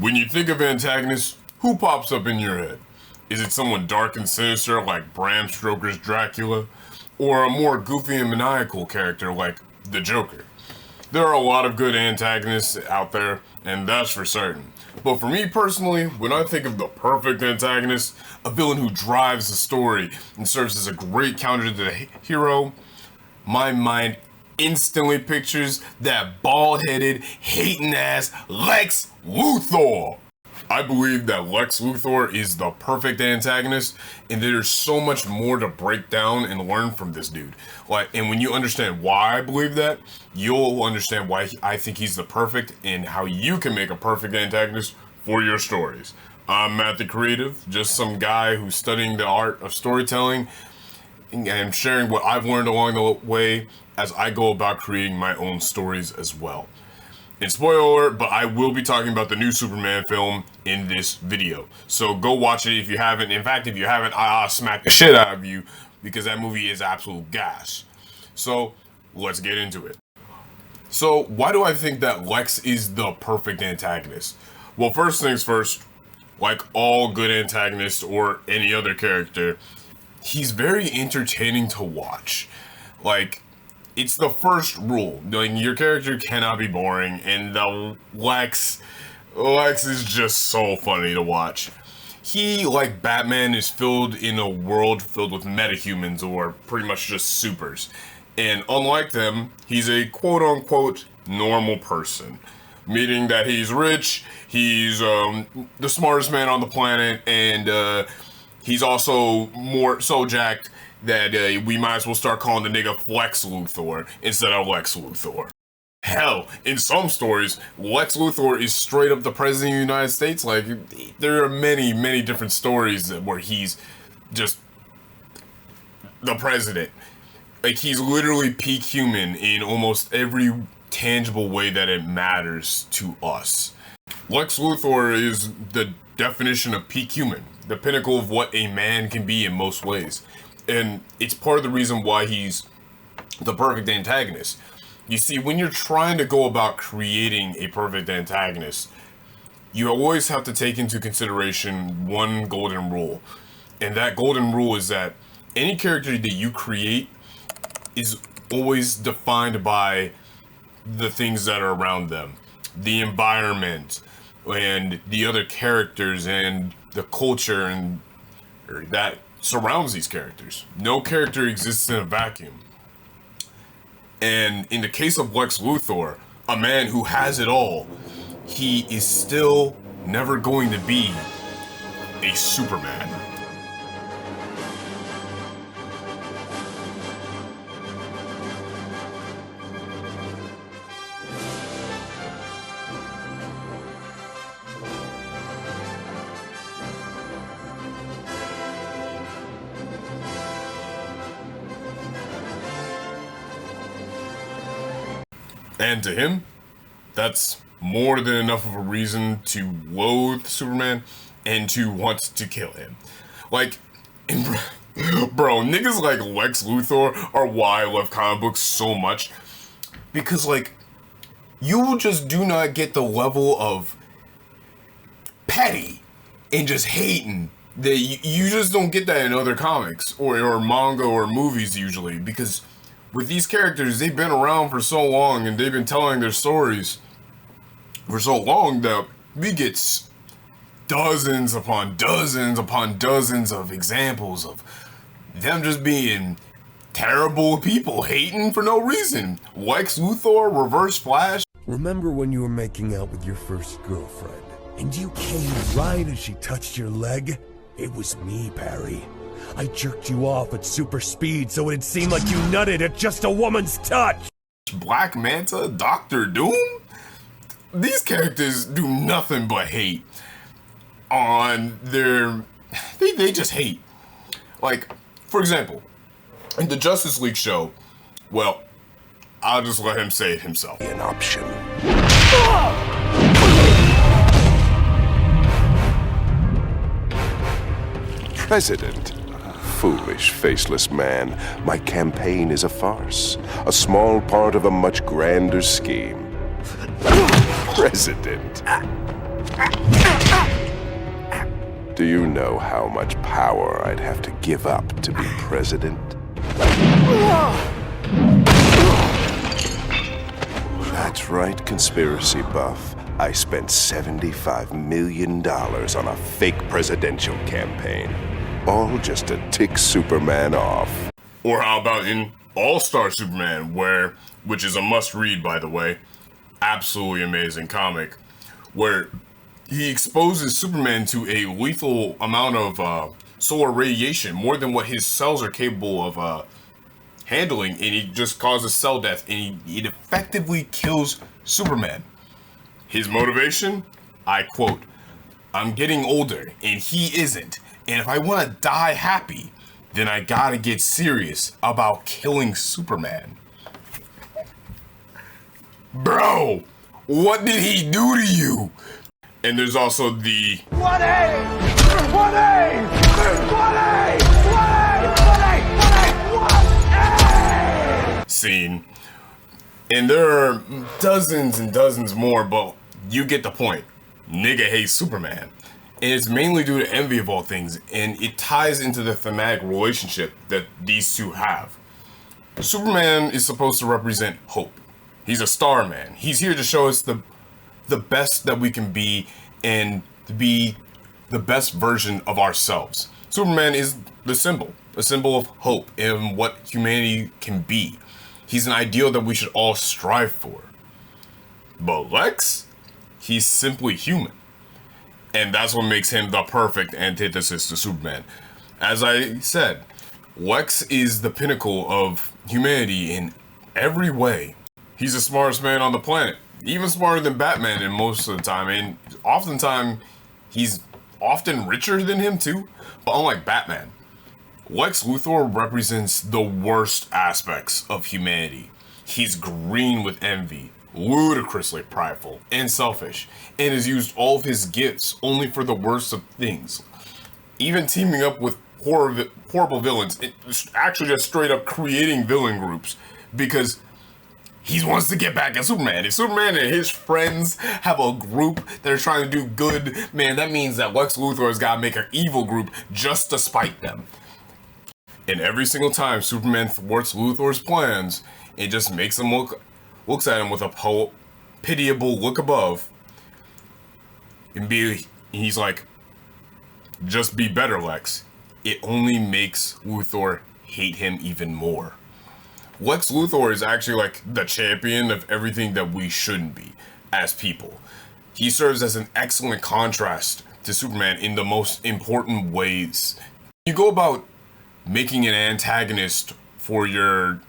When you think of antagonists, who pops up in your head? Is it someone dark and sinister like Bram Stoker's Dracula? Or a more goofy and maniacal character like the Joker? There are a lot of good antagonists out there, and that's for certain. But for me personally, when I think of the perfect antagonist, a villain who drives the story and serves as a great counter to the hero, my mind instantly pictures that bald-headed, hating-ass Lex Luthor. I believe that Lex Luthor is the perfect antagonist, and there's so much more to break down and learn from this dude. And when you understand why I believe that, you'll understand why I think he's the perfect and how you can make a perfect antagonist for your stories. I'm Matt the Creative, just some guy who's studying the art of storytelling and sharing what I've learned along the way as I go about creating my own stories as well. And spoiler alert, but I will be talking about the new Superman film in this video. So go watch it if you haven't. In fact, if you haven't, I'll smack the shit out of you because that movie is absolute gas. So let's get into it. So why do I think that Lex is the perfect antagonist? Well, first things first, like all good antagonists or any other character, he's very entertaining to watch. It's the first rule. Your character cannot be boring, and the Lex is just so funny to watch. He, like Batman, is filled in a world filled with metahumans, or pretty much just supers. And unlike them, he's a quote-unquote normal person. Meaning that he's rich, he's the smartest man on the planet, and he's also more so jacked that we might as well start calling the nigga Flex Luthor instead of Lex Luthor. Hell, in some stories, Lex Luthor is straight up the president of the United States. There are many, many different stories where he's just the president. He's literally peak human in almost every tangible way that it matters to us. Lex Luthor is the definition of peak human, the pinnacle of what a man can be in most ways. And it's part of the reason why he's the perfect antagonist. You see, when you're trying to go about creating a perfect antagonist, you always have to take into consideration one golden rule. And that golden rule is that any character that you create is always defined by the things that are around them. The environment, and the other characters, and the culture, and that surrounds these characters. No character exists in a vacuum. And in the case of Lex Luthor, a man who has it all, he is still never going to be a Superman. And to him, that's more than enough of a reason to loathe Superman and to want to kill him. Bro, niggas like Lex Luthor are why I love comic books so much. Because, you just do not get the level of petty and just hating that you just don't get that in other comics or manga or movies usually. Because with these characters, they've been around for so long and they've been telling their stories for so long that we get dozens upon dozens upon dozens of examples of them just being terrible people, hating for no reason. Lex Luthor, Reverse Flash. Remember when you were making out with your first girlfriend and you came right as she touched your leg? It was me, Barry. I jerked you off at super speed so it'd seem like you nutted at just a woman's touch. Black Manta, Doctor Doom? These characters do nothing but hate on their... They just hate. For example, in the Justice League show, well, I'll just let him say it himself. An option. President. Foolish, faceless man. My campaign is a farce. A small part of a much grander scheme. President. Do you know how much power I'd have to give up to be president? That's right, conspiracy buff. I spent $75 million on a fake presidential campaign. All just to tick Superman off. Or how about in All-Star Superman, which is a must-read, by the way, absolutely amazing comic, where he exposes Superman to a lethal amount of solar radiation, more than what his cells are capable of handling, and he just causes cell death, and it effectively kills Superman. His motivation? I quote, "I'm getting older, and he isn't, and if I want to die happy, then I gotta get serious about killing Superman." Bro, what did he do to you? And there's also the 1A! 1A! 1A! 1A! 1A! scene. And there are dozens and dozens more, but you get the point. Nigga hates Superman. And it's mainly due to envy of all things, and it ties into the thematic relationship that these two have. Superman is supposed to represent hope. He's a star man. He's here to show us the best that we can be and to be the best version of ourselves. Superman is the symbol, a symbol of hope and what humanity can be. He's an ideal that we should all strive for. But Lex, he's simply human. And that's what makes him the perfect antithesis to Superman. As I said, Lex is the pinnacle of humanity in every way. He's the smartest man on the planet, even smarter than Batman in most of the time, and oftentimes he's often richer than him too. But unlike Batman, Lex Luthor represents the worst aspects of humanity. He's green with envy, ludicrously prideful and selfish, and has used all of his gifts only for the worst of things. Even teaming up with horrible villains, actually just straight up creating villain groups, because he wants to get back at Superman. If Superman and his friends have a group that are trying to do good, man, that means that Lex Luthor has got to make an evil group just to spite them. And every single time Superman thwarts Luthor's plans, it just makes him looks at him with a pitiable look above, and he's like, "Just be better, Lex." It only makes Luthor hate him even more. Lex Luthor is actually like the champion of everything that we shouldn't be as people. He serves as an excellent contrast to Superman in the most important ways. You go about making an antagonist for your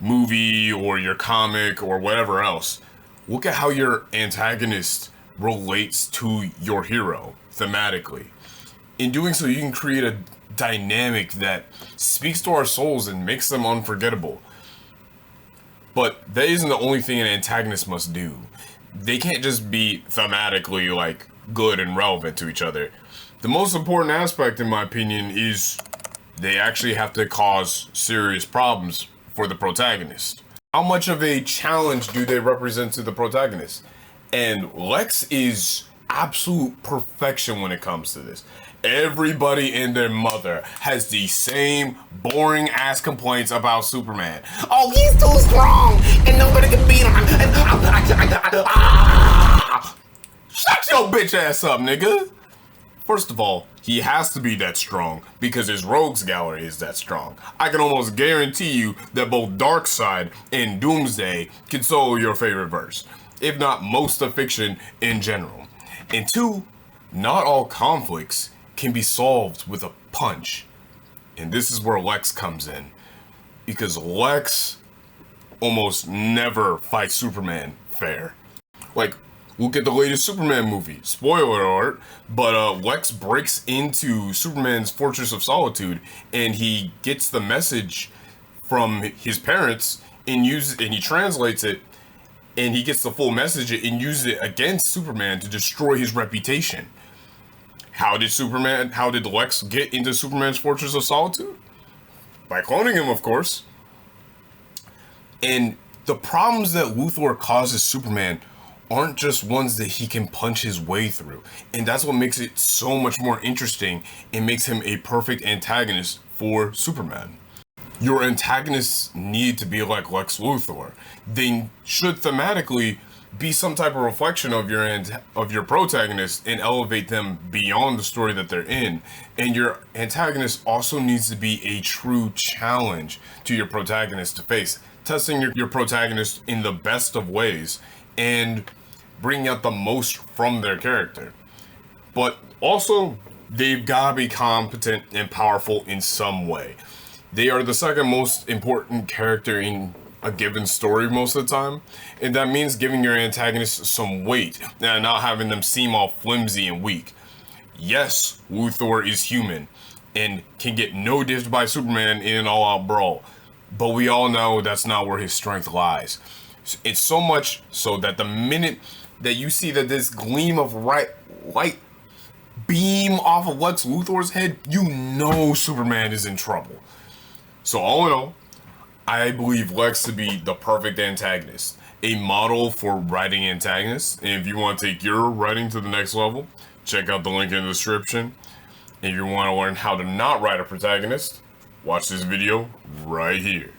movie or your comic or whatever else. Look at how your antagonist relates to your hero thematically. In doing so, you can create a dynamic that speaks to our souls and makes them unforgettable. But that isn't the only thing an antagonist must do. They can't just be thematically like good and relevant to each other. The most important aspect, in my opinion, is they actually have to cause serious problems for the protagonist. How much of a challenge do they represent to the protagonist? And Lex is absolute perfection when it comes to this. Everybody and their mother has the same boring ass complaints about Superman. Oh, he's too strong and nobody can beat him. Shut your bitch ass up, nigga. First of all, he has to be that strong because his rogues gallery is that strong. I can almost guarantee you that both Darkseid and Doomsday can solo your favorite verse, if not most of fiction in general. And two, not all conflicts can be solved with a punch. And this is where Lex comes in, because Lex almost never fights Superman fair. Like, look at the latest Superman movie. Spoiler alert, but Lex breaks into Superman's Fortress of Solitude, and he gets the message from his parents and he translates it, and he gets the full message and uses it against Superman to destroy his reputation. How did Lex get into Superman's Fortress of Solitude? By cloning him, of course. And the problems that Luthor causes Superman aren't just ones that he can punch his way through. And that's what makes it so much more interesting and makes him a perfect antagonist for Superman. Your antagonists need to be like Lex Luthor. They should thematically be some type of reflection of your protagonist and elevate them beyond the story that they're in. And your antagonist also needs to be a true challenge to your protagonist to face, testing your protagonist in the best of ways and bringing out the most from their character. But also, they've got to be competent and powerful in some way. They are the second most important character in a given story most of the time, and that means giving your antagonist some weight and not having them seem all flimsy and weak. Yes, Luthor is human and can get no diffed by Superman in an all-out brawl, but we all know that's not where his strength lies. It's so much so that the minute that you see that this gleam of light beam off of Lex Luthor's head, you know Superman is in trouble. So all in all, I believe Lex to be the perfect antagonist, a model for writing antagonists. And if you want to take your writing to the next level, check out the link in the description. If you want to learn how to not write a protagonist, watch this video right here.